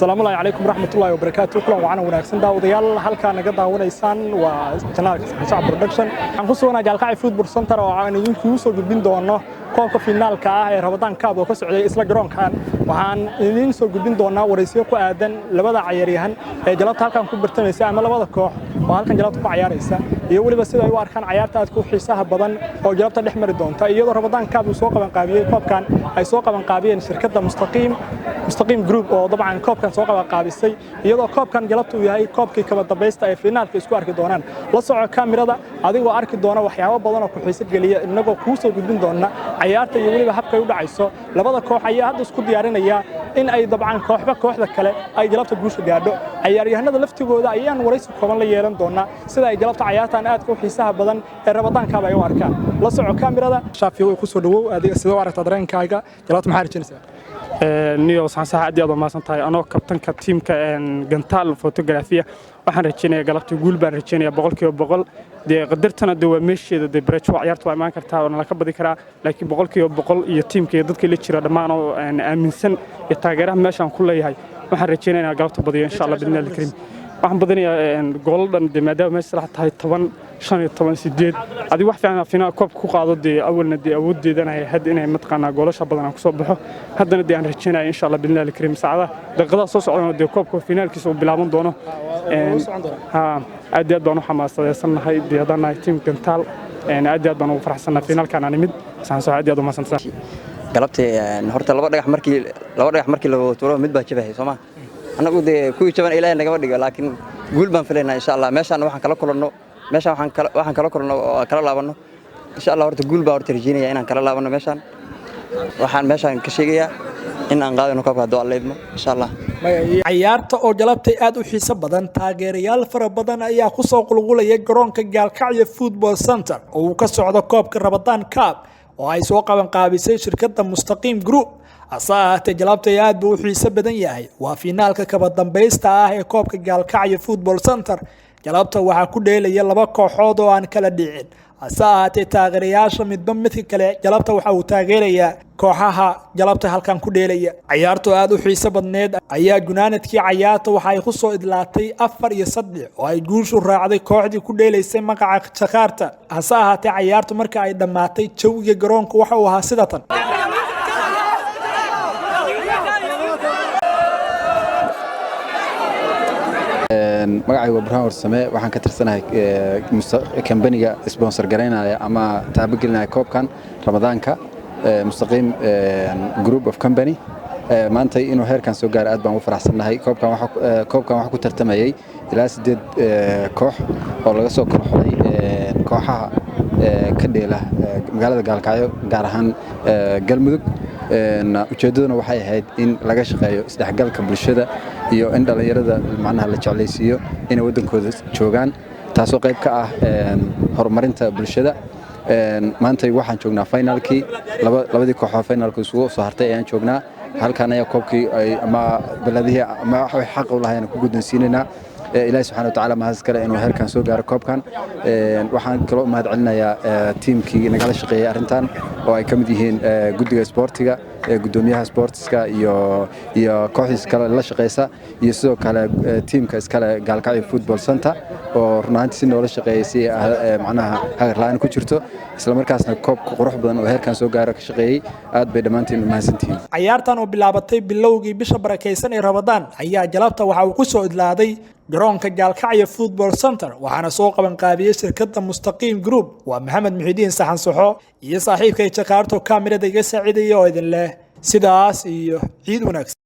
السلام عليكم ورحمة الله وبركاته. كلنا وعنا وناكسن داوديال halka naga daawanaysaan waa channelka Saxaab Production. Waxaan ku soo Gaalkacyo Football Center oo aan idinku soo gudbin doono koobka finaalka ah ee Ramadan Cup oo ka socday isla garoonkan. Waxaan idin soo gudbin doonaa waraysiyo ku aadan labada ciyaaryahan ee jalabta halkan ku bartamaysa ama labada koox oo halkan jalabta ku ciyaaraysa iyo waliba sida ay u arkaan ciyaarta aad ku xiisaha badan oo jalabta dhex mari doonta iyadoo Ramadan Cup uu soo qaban qaabiyay koobkan ay soo qaban qaabiyeen shirkadda Mustaqim Group oo dabcan koobkan soo qaban qaabisay iyadoo koobkan jalabtu yahay koobkii kaba dambaysta ee finaalka isku arki doonaan la soco kaamirada adigoo arki doona waxyaabo badan oo ku xiiso geliya inagoo ku soo gudbin doona ciyaarta iyo waliba habka ay u dhacayso labada koox ayaa hadda isku diyaarinaya in ay dabcan kooxda kale ay jalabta guusha gaadho ciyaaryahanada laftigooda ayaan waraysi kooban la yeelan doona sida ay jalabta ciyaartan aad ku xiisaha badan ee Ramadan Cup ay u arkaan la soco kaamirada shaafiyo ku soo dhawow adiga sidoo aragta dareenkaaga jalabta maxaa rajinaysaa niyo saxan aad iyo maasan tahay anoo kabtanka teamka gantaal photography waxaan rajeynayaa galabtii guul baan rajeynayaa 100% de qadartana waa meesheeda de bridge waa ciyaartu waa imaan kartaa oo la ka badi karaa laakiin 100% iyo teamka iyo dadka la jira dhamaan oo aaminsan iyo taageeraha meeshan ku leeyahay waxaan rajeynayaa galabta badiyo insha Allah bidna al-karim waxaan badinayaa gooldan de maadaama meesha la tahay 15 adi wax fiican finaal koob ku qaado de awalna de awoodeedana ay had inay matqana goolasha badan ku soo baxo haddana de aan rajeynayaa insha Allah bidna al-karim saacada daqiiqada soo socdana de koobka finaalkiisa uu bilaaban doono aad baan u xamaasadeysanahay deedaanahay team gantaal aad baan ugu faraxsanahay finaalkan aan mid saxan aad u maasantahay galabtii horta laba dhagax markii la tuuro mid baa jabay Soomaa anagu de ku jaban Ilaahay naga dhigo laakiin guul baan filaynaa insha Allah meeshaan waxaan kala kulanno oo kala laabano insha Allah horta guul baa horta rajeenaya inaan kala laabano meeshaan ka sheegaya in aan qaadano koobka doo Alleedmo insha Allah ciyaarta oo jalabtay aad u xiiso badan taageerayaal fara badan ayaa ku soo qulqulaya garoonka Gaalkacyo Football Center oo uu ka socdo koobka Ramadan Cup oo ay soo qaban qaabisay shirkadda Mustaqim Group asaate jalabtay aad buu xiiso badan yahay waa finaalka kaba dambaysta ah ee koobka Gaalkacyo Football Center jalabta waxa ku dheelaya laba kooxood oo aan kala dhicin asaate taageerayaasha midba midka kale jalabta waxa uu taageerayaa kooxaha jalabta halkan ku dheelaya ciyaartu aad u xiiso badneed ayaa gunaanadkii ciyaarta waxa ay ku soo idlaatay 4-3 oo ay guushu raacday kooxdii ku dheelaysay magaca Jakarta asaate ciyaartu marka ay dhamaatay jawiga garoonka waxa uu ahaa sidatan magacaygu Ibrahim Warsame waxaan ka tirsanahay company-ga sponsor gareynaya ama taabagelinaya koobkan Ramadaanka Mustaqim Group of Company maanta inuu heerkan soo gaar aad baan u faraxsanahay koobkan waxa ku tartamayay ilaa 8 koox oo laga soo kala xulay kooxaha ka dheela magaalada Gaalkacyo gaar ahaan Galmudug ujeedaduna waxay ahayd in laga shaqeeyo isdhexgalka bulshada iyo in dhalinyarada macnaha la jeclaysiiyo inay wadankooda joogaan taasoo qayb ka ah horumarinta bulshada maanta waxaan joognaa finalkii labadii kooxood finalku isugu soo hartay ayaan joognaa halkan ayaa koobkii ama baladihii ama wax xaq u lahayn ku guddoonsiinayna Ilaahay subhanahu wa ta'ala mahad kale inuu heerkan soo gaaro koobkan waxaan kala mahad celinayaa teamkii nagala shaqeeyay arintan oo ay kamid yihiin guddiga sportiga gudoomiyaha sportska iyo kooxdiisa kale la shaqeysa iyo sidoo kale teamka iskale Gaalkacyo Football Center oo runtii si noola shaqeeyay macnaha hagarlaan ku jirto isla markaasna koob qurux badan oo heerkan soo gaaro ka shaqeeyay aad bay dhamaantiin u mahadsantihiin ciyaartan oo bilaabatay bilowgii bisha barakeysan ee Ramadan ayaa jalabta waxa uu ku soo idlaaday garoonka Gaalkacyo Football Center waxaana soo qaban qaabiyay shirkadda Mustaqim Group waa Maxamed Muxidiin Saxan Soxo iyo saaxiibkay Jakarta kaamirada iga saaciidaya oo idin leh sidaas iyo ciid wanaagsan